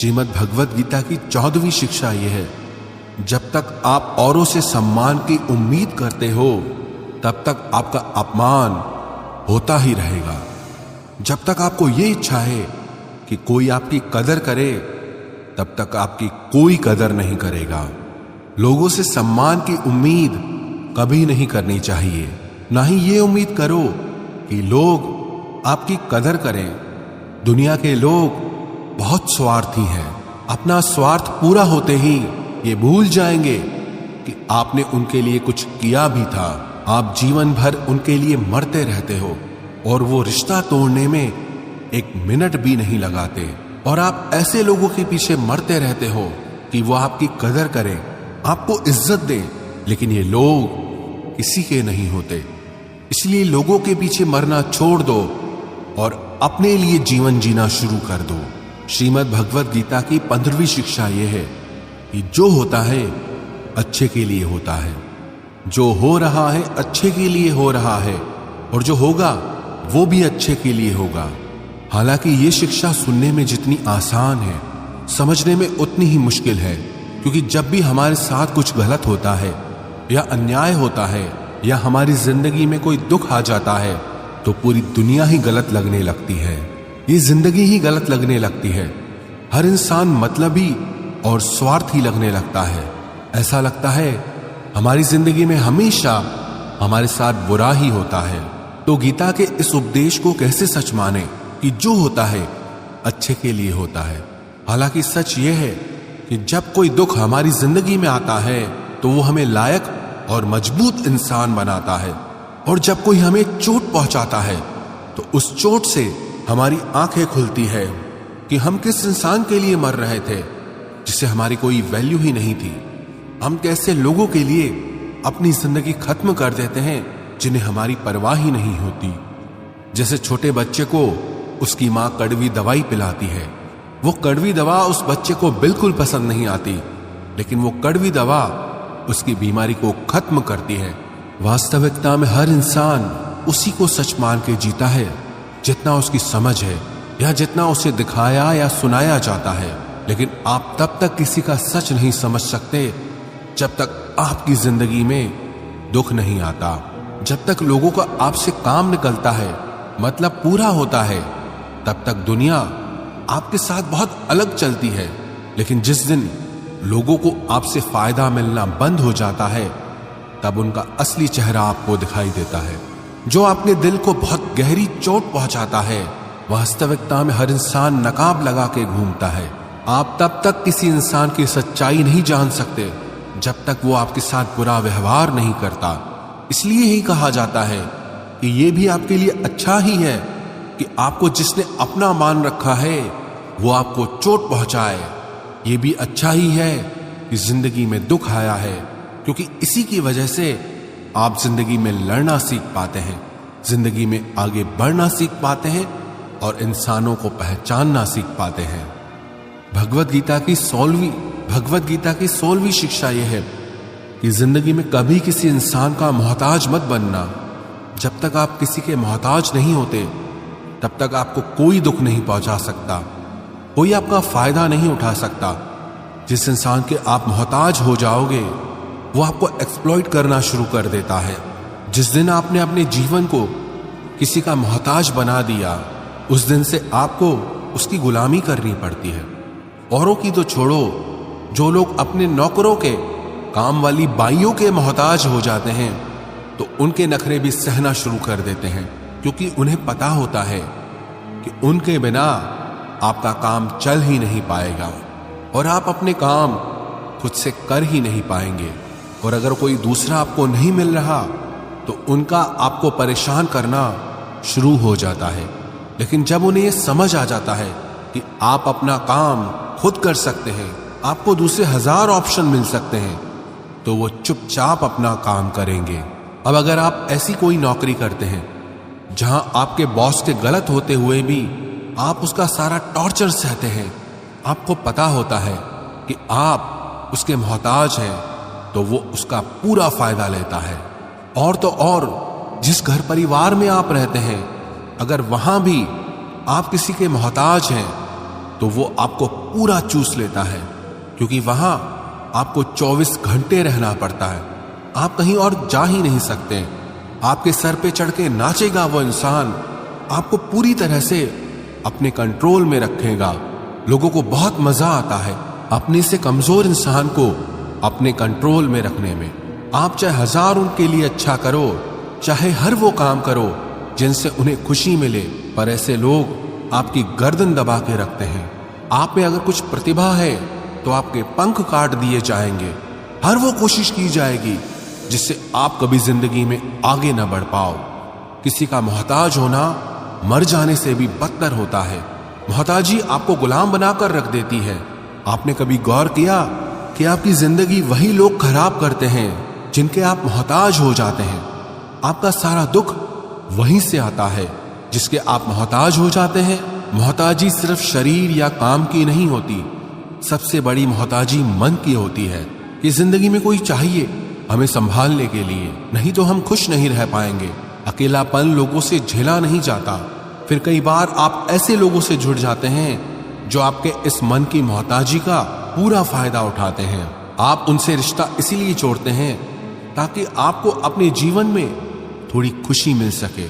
श्रीमद् भगवद गीता की 14वीं शिक्षा यह है, जब तक आप औरों से सम्मान की उम्मीद करते हो तब तक आपका अपमान होता ही रहेगा। जब तक आपको यह इच्छा है कि कोई आपकी कदर करे तब तक आपकी कोई कदर नहीं करेगा। लोगों से सम्मान की उम्मीद कभी नहीं करनी चाहिए। ना ही ये उम्मीद करो कि लोग आपकी कदर करें। दुनिया के लोग बहुत स्वार्थी हैं। अपना स्वार्थ पूरा होते ही ये भूल जाएंगे कि आपने उनके लिए कुछ किया भी था। आप जीवन भर उनके लिए मरते रहते हो और वो रिश्ता तोड़ने में एक मिनट भी नहीं लगाते। और आप ऐसे लोगों के पीछे मरते रहते हो कि वो आपकी कदर करें, आपको इज्जत दें, लेकिन ये लोग किसी के नहीं होते। इसलिए लोगों के पीछे मरना छोड़ दो और अपने लिए जीवन जीना शुरू कर दो। श्रीमद् भगवद गीता की 15वीं शिक्षा यह है कि जो होता है अच्छे के लिए होता है, जो हो रहा है अच्छे के लिए हो रहा है, और जो होगा वो भी अच्छे के लिए होगा। हालांकि ये शिक्षा सुनने में जितनी आसान है, समझने में उतनी ही मुश्किल है, क्योंकि जब भी हमारे साथ कुछ गलत होता है या अन्याय होता है या हमारी जिंदगी में कोई दुख आ जाता है तो पूरी दुनिया ही गलत लगने लगती है। ये जिंदगी ही गलत लगने लगती है। हर इंसान मतलबी और स्वार्थी लगने लगता है। ऐसा लगता है हमारी जिंदगी में हमेशा हमारे साथ बुरा ही होता है। तो गीता के इस उपदेश को कैसे सच माने कि जो होता है अच्छे के लिए होता है। हालांकि सच यह है कि जब कोई दुख हमारी जिंदगी में आता है तो वो हमें लायक और मजबूत इंसान बनाता है, और जब कोई हमें चोट पहुंचाता है तो उस चोट से हमारी आंखें खुलती है कि हम किस इंसान के लिए मर रहे थे जिसे हमारी कोई वैल्यू ही नहीं थी। हम कैसे लोगों के लिए अपनी जिंदगी खत्म कर देते हैं जिन्हें हमारी परवाह ही नहीं होती। जैसे छोटे बच्चे को उसकी मां कड़वी दवाई पिलाती है। वो कड़वी दवा उस बच्चे को बिल्कुल पसंद नहीं आती, लेकिन वो कड़वी दवा उसकी बीमारी को खत्म करती है। वास्तविकता में हर इंसान उसी को सच मान के जीता है जितना उसकी समझ है या जितना उसे दिखाया या सुनाया जाता है। लेकिन आप तब तक किसी का सच नहीं समझ सकते जब तक आपकी जिंदगी में दुख नहीं आता। जब तक लोगों का आपसे काम निकलता है, मतलब पूरा होता है, तब तक दुनिया आपके साथ बहुत अलग चलती है। लेकिन जिस दिन लोगों को आपसे फायदा मिलना बंद हो जाता है तब उनका असली चेहरा आपको दिखाई देता है। जो आपके दिल को बहुत गहरी चोट पहुंचाता है, वास्तविकता में हर इंसान नकाब लगा के घूमता है। आप तब तक किसी इंसान की सच्चाई नहीं जान सकते जब तक वो आपके साथ बुरा व्यवहार नहीं करता। इसलिए ही कहा जाता है कि ये भी आपके लिए अच्छा ही है कि आपको जिसने अपना मान रखा है वो आपको चोट पहुंचाए। ये भी अच्छा ही है कि जिंदगी में दुख आया है, क्योंकि इसी की वजह से आप जिंदगी में लड़ना सीख पाते हैं, जिंदगी में आगे बढ़ना सीख पाते हैं और इंसानों को पहचानना सीख पाते हैं। भगवद गीता की 16वीं शिक्षा यह है कि जिंदगी में कभी किसी इंसान का मोहताज मत बनना। जब तक आप किसी के मोहताज नहीं होते तब तक आपको कोई दुख नहीं पहुंचा सकता, कोई आपका फायदा नहीं उठा सकता। जिस इंसान के आप मोहताज हो जाओगे वो आपको एक्सप्लॉइट करना शुरू कर देता है। जिस दिन आपने अपने जीवन को किसी का मोहताज बना दिया, उस दिन से आपको उसकी गुलामी करनी पड़ती है। औरों की तो छोड़ो, जो लोग अपने नौकरों के, काम वाली बाइयों के मोहताज हो जाते हैं तो उनके नखरे भी सहना शुरू कर देते हैं, क्योंकि उन्हें पता होता है कि उनके बिना आपका काम चल ही नहीं पाएगा और आप अपने काम खुद से कर ही नहीं पाएंगे। और अगर कोई दूसरा आपको नहीं मिल रहा तो उनका आपको परेशान करना शुरू हो जाता है। लेकिन जब उन्हें यह समझ आ जाता है कि आप अपना काम खुद कर सकते हैं, आपको दूसरे 1000 ऑप्शन मिल सकते हैं, तो वो चुपचाप अपना काम करेंगे। अब अगर आप ऐसी कोई नौकरी करते हैं जहां आपके बॉस के गलत होते हुए भी आप उसका सारा टॉर्चर सहते हैं, आपको पता होता है कि आप उसके मोहताज हैं, तो वो उसका पूरा फायदा लेता है। और तो और जिस घर परिवार में आप रहते हैं, अगर वहां भी आप किसी के मोहताज हैं तो वो आपको पूरा चूस लेता है, क्योंकि वहां आपको 24 घंटे रहना पड़ता है। आप कहीं और जा ही नहीं सकते। आपके सर पे चढ़ के नाचेगा वो इंसान, आपको पूरी तरह से अपने कंट्रोल में रखेगा। लोगों को बहुत मजा आता है अपने से कमजोर इंसान को अपने कंट्रोल में रखने में। आप चाहे 1000 उनके लिए अच्छा करो, चाहे हर वो काम करो जिनसे उन्हें खुशी मिले, पर ऐसे लोग आपकी गर्दन दबा के रखते हैं। आप में अगर कुछ प्रतिभा है तो आपके पंख काट दिए जाएंगे। हर वो कोशिश की जाएगी जिससे आप कभी जिंदगी में आगे न बढ़ पाओ। किसी का मोहताज होना मर जाने से भी बदतर होता है। मोहताजी आपको गुलाम बनाकर रख देती है। आपने कभी गौर किया कि आपकी जिंदगी वही लोग खराब करते हैं जिनके आप मोहताज हो जाते हैं। आपका सारा दुख वहीं से आता है जिसके आप मोहताज हो जाते हैं। मोहताजी सिर्फ शरीर या काम की नहीं होती, सबसे बड़ी मोहताजी मन की होती है कि जिंदगी में कोई चाहिए हमें संभालने के लिए, नहीं तो हम खुश नहीं रह पाएंगे। अकेलापन लोगों से झेला नहीं जाता। फिर कई बार आप ऐसे लोगों से जुड़ जाते हैं जो आपके इस मन की मोहताजी का पूरा फायदा उठाते हैं। आप उनसे रिश्ता इसीलिए जोड़ते हैं ताकि आपको अपने जीवन में थोड़ी खुशी मिल सके।